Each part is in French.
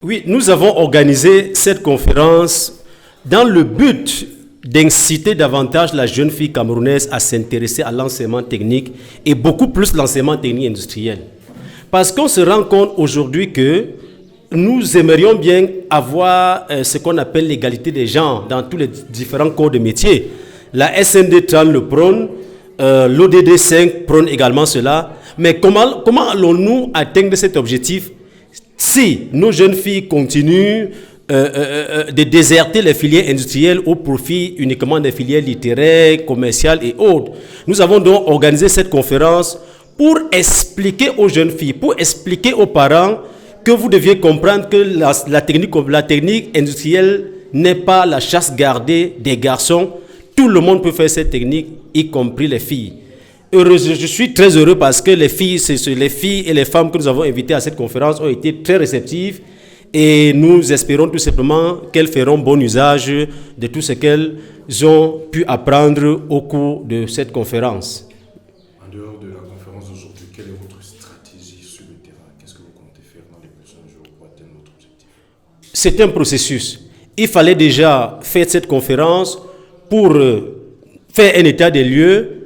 Oui, nous avons organisé cette conférence dans le but d'inciter davantage la jeune fille camerounaise à s'intéresser à l'enseignement technique et beaucoup plus l'enseignement technique industriel. Parce qu'on se rend compte aujourd'hui que nous aimerions bien avoir ce qu'on appelle l'égalité des genres dans tous les différents corps de métier. La SND 30 le prône, l'ODD 5 prône également cela. Mais comment allons-nous atteindre cet objectif si nos jeunes filles continuent de déserter les filières industrielles au profit uniquement des filières littéraires, commerciales et autres? Nous avons donc organisé cette conférence pour expliquer aux jeunes filles, pour expliquer aux parents que vous deviez comprendre que la technique industrielle n'est pas la chasse gardée des garçons. Tout le monde peut faire cette technique, y compris les filles. Je suis très heureux parce que les filles et les femmes que nous avons invitées à cette conférence ont été très réceptives et nous espérons tout simplement qu'elles feront bon usage de tout ce qu'elles ont pu apprendre au cours de cette conférence. En dehors de la conférence d'aujourd'hui, quelle est votre stratégie sur le terrain? Qu'est-ce que vous comptez faire dans les prochains jours pour atteindre votre objectif? C'est un processus. Il fallait déjà faire cette conférence pour faire un état des lieux,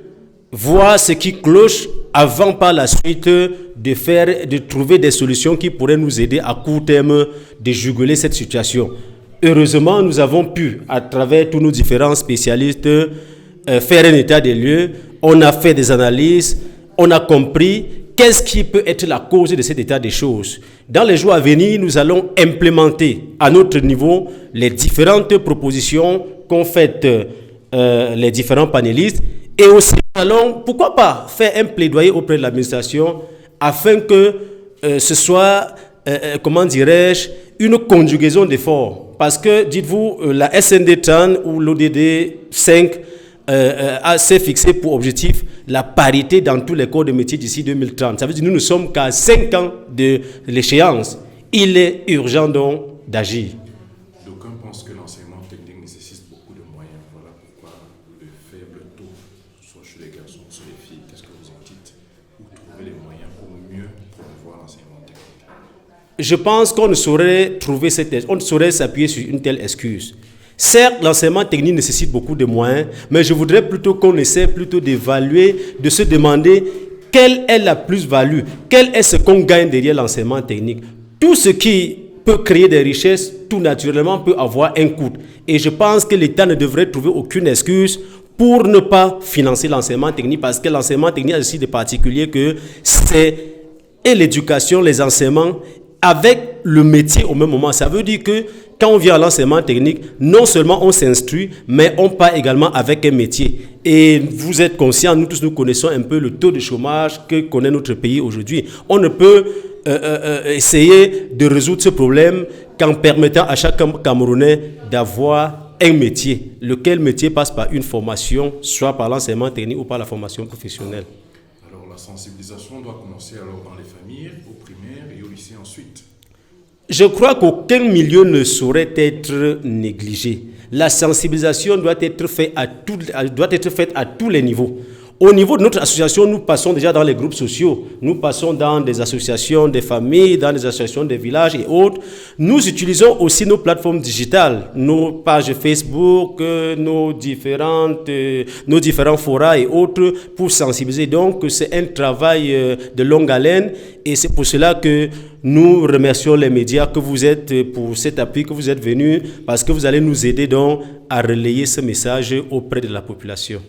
voir ce qui cloche avant par la suite de trouver des solutions qui pourraient nous aider à court terme de juguler cette situation. Heureusement, nous avons pu, à travers tous nos différents spécialistes, faire un état des lieux. On a fait des analyses, on a compris qu'est-ce qui peut être la cause de cet état des choses. Dans les jours à venir, nous allons implémenter à notre niveau les différentes propositions qu'ont faites les différents panélistes. Et aussi, nous allons, pourquoi pas, faire un plaidoyer auprès de l'administration afin que ce soit, comment dirais-je, une conjugaison d'efforts. Parce que, dites-vous, la SND 30 ou l'ODD 5 s'est fixé pour objectif la parité dans tous les corps de métier d'ici 2030. Ça veut dire que nous ne sommes qu'à 5 ans de l'échéance. Il est urgent donc d'agir. D'aucuns pensent que l'enseignement technique nécessite beaucoup de moyens. Voilà pourquoi le faible taux, soit chez les garçons, soit les filles. Qu'est-ce que vous en dites pour trouver les moyens pour mieux promouvoir l'enseignement technique? Je pense qu'on ne saurait s'appuyer sur une telle excuse. Certes, l'enseignement technique nécessite beaucoup de moyens, mais je voudrais plutôt qu'on essaie plutôt d'évaluer, de se demander quelle est la plus-value, quel est ce qu'on gagne derrière l'enseignement technique. Tout ce qui peut créer des richesses, tout naturellement peut avoir un coût. Et je pense que l'État ne devrait trouver aucune excuse pour ne pas financer l'enseignement technique, parce que l'enseignement technique a aussi de particulier que c'est l'éducation, les enseignements, avec le métier au même moment. Ça veut dire que quand on vient à l'enseignement technique, non seulement on s'instruit, mais on part également avec un métier. Et vous êtes conscients, nous tous nous connaissons un peu le taux de chômage que connaît notre pays aujourd'hui. On ne peut essayer de résoudre ce problème qu'en permettant à chaque Camerounais d'avoir un métier. Lequel métier passe par une formation, soit par l'enseignement technique ou par la formation professionnelle. Alors la sensibilisation doit commencer alors dans les familles, au primaire et au lycée ensuite. Je crois qu'aucun milieu ne saurait être négligé. La sensibilisation doit être faite à tous les niveaux. Au niveau de notre association, nous passons déjà dans les groupes sociaux. Nous passons dans des associations des familles, dans des associations des villages et autres. Nous utilisons aussi nos plateformes digitales, nos pages Facebook, nos différents forums et autres pour sensibiliser. Donc, c'est un travail de longue haleine et c'est pour cela que nous remercions les médias que vous êtes pour cet appui que vous êtes venus parce que vous allez nous aider donc à relayer ce message auprès de la population.